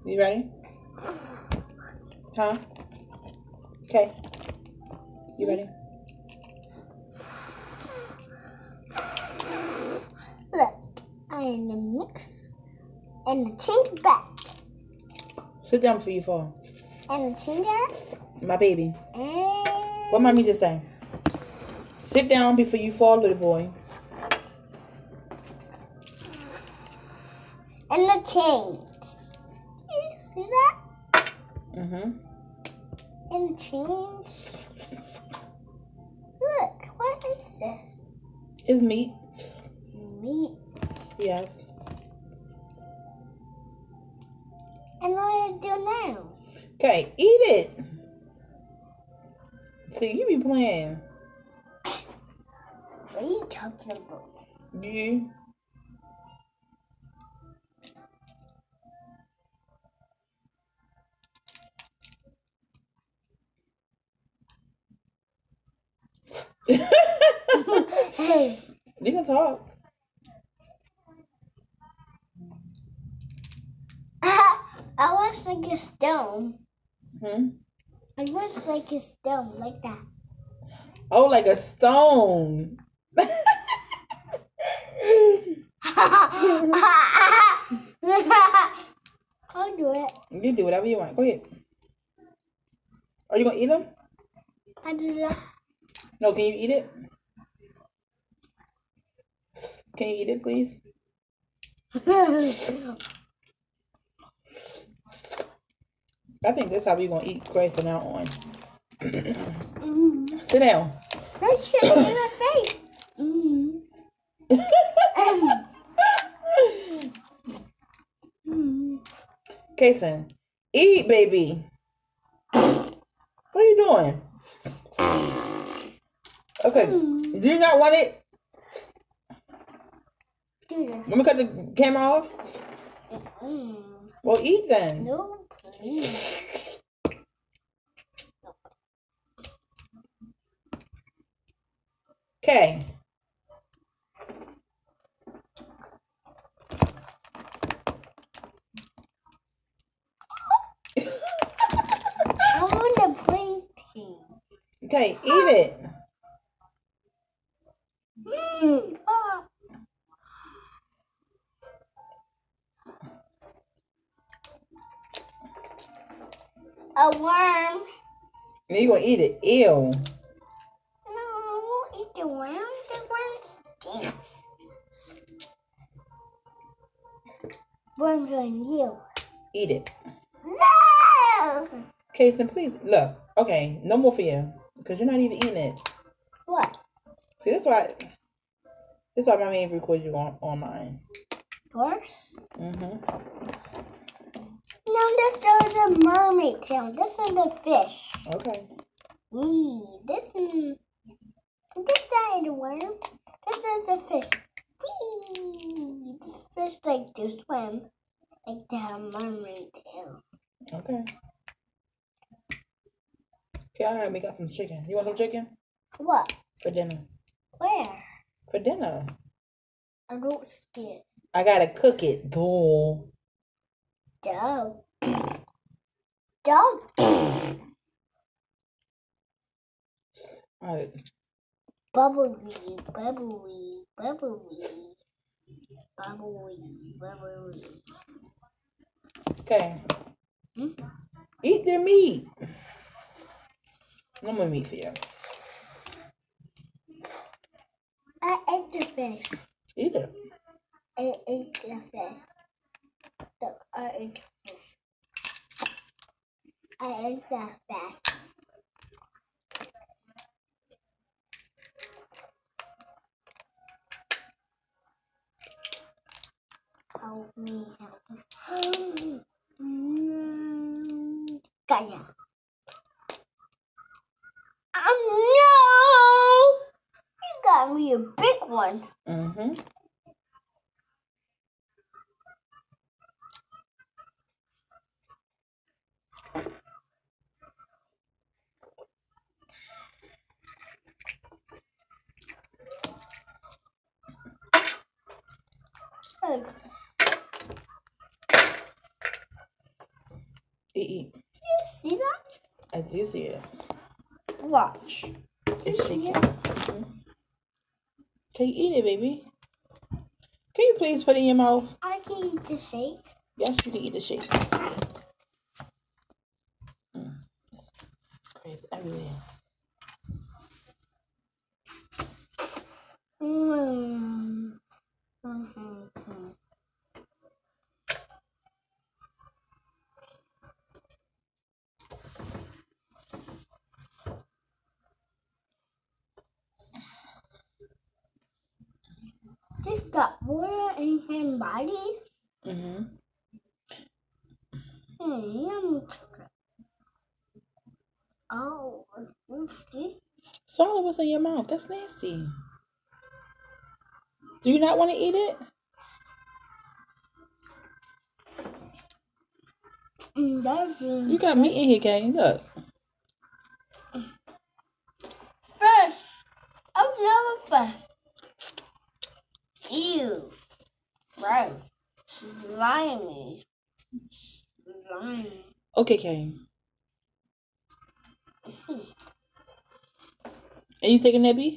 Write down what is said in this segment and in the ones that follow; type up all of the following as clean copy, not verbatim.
You ready? Huh? Okay. You ready? Look, I'm in the mix and the change back. Sit down before you fall. And the change back. My baby. And What mommy just say? Sit down before you fall, little boy. And the change. You see that? Mm-hmm. And the change. Look, what is this? It's meat. Meat. Yes. And what do I do now? Okay, eat it. See, you be playing. What are you talking about? You. You can talk. I was like a stone. Hmm? I was like a stone, like that. Oh, like a stone. I'll do it. You do whatever you want. Go ahead. Are you gonna eat them? I'll do that. No, can you eat it? Can you eat it, please? I think that's how we're gonna eat grace from now on. Sit down. That's shit in my face. Kason, eat, baby. What are you doing? Okay, do you not want it? Do this. Let me cut the camera off. Well, eat then. No, please. Okay. I want the painting. Okay, eat it. A worm. And you gonna eat it. Ew. No, I won't eat the worm. The worm stinks. Worms on you. Eat it. No! Kason, please look. Okay, no more for you because you're not even eating it. What? See, that's why. That's why my main record you on mine. Horse? Mm-hmm. No, this is the mermaid tail. This is the fish. Okay. This not a worm. This is a fish. This fish like to swim like the mermaid tail. Okay. Okay, all right, we got some chicken. You want some chicken? What? For dinner. Where? For dinner. I don't see it. I gotta cook it. Bull. Dog. Dog. Alright. Bubbly, bubbly, bubbly. Bubbly, bubbly. Okay. Eat their meat. No more meat for you. I ate the fish. Eat it. I ate the fish. Look, I ate the fish. I ate the fish. Help me, help me. Kaya. No! You got me a big one. Mm-hmm. Look. Eat. You see that? I do see it. Watch. It's shaking. Can you eat it, baby? Can you please put it in your mouth? I can eat the shake. Yes, you can eat the shake. Crabs everywhere. This got water in his body. Yum. Oh, see? Swallow what's in your mouth. That's nasty. Do you not want to eat it? You got meat in here, Kay. Look. Fish. I've never fish. Ew. Gross. She's lying. She's lying. Okay, Kay. Are you taking a nappy?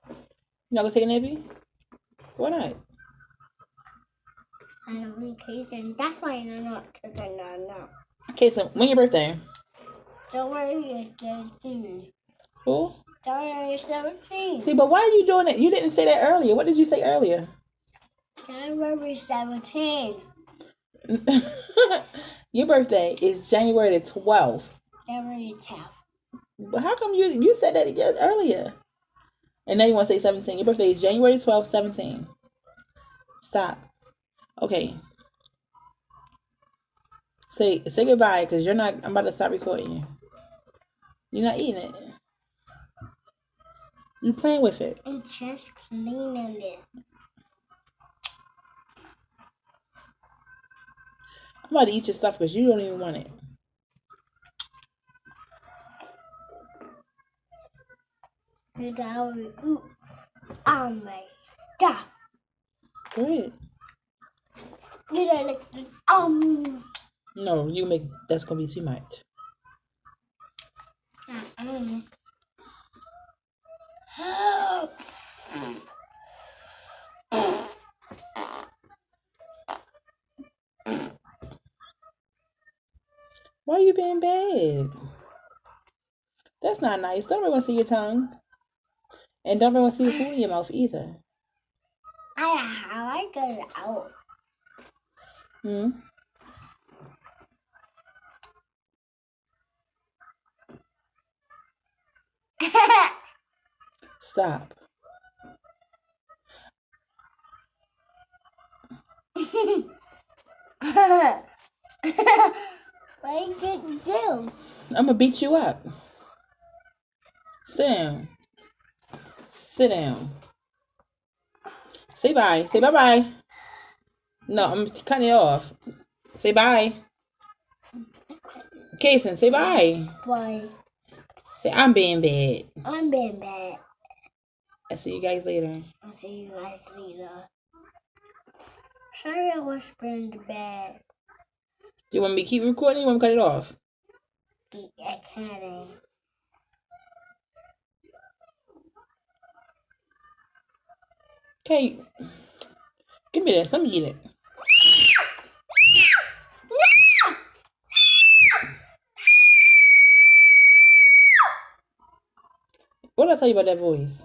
You not gonna take a nappy? Why not? I don't need Cajun. That's why I'm not taking that now. Okay, so when your birthday? Don't worry, it's 17. Who? January 17. See, but why are you doing it? You didn't say that earlier. What did you say earlier? January 17. Your birthday is January the 12th. January 10th. But how come you said that again earlier? And now you want to say 17. Your birthday is January 12th, 17. Stop. Okay. Say goodbye, because I'm about to stop recording you. You're not eating it. You're playing with it. I'm just cleaning it. I'm about to eat your stuff because you don't even want it. Oh my stuff. Go ahead. No, that's gonna be too much. Why are you being bad? That's not nice. Don't ever want to see your tongue. And don't ever want to see your food in your mouth either. I got it out. Stop. What did you do? I'm gonna beat you up. Sit down. Sit down. Say bye. Say bye-bye. No, I'm cutting it off. Say bye. Kason, say bye. Bye. Say, I'm being bad. I'm being bad. I'll see you guys later. I'll see you guys later. Sorry I was in the bed. Do you want me to keep recording or you want me to cut it off? Keep recording. Okay. Give me this. Let me eat it. What did I tell you about that voice?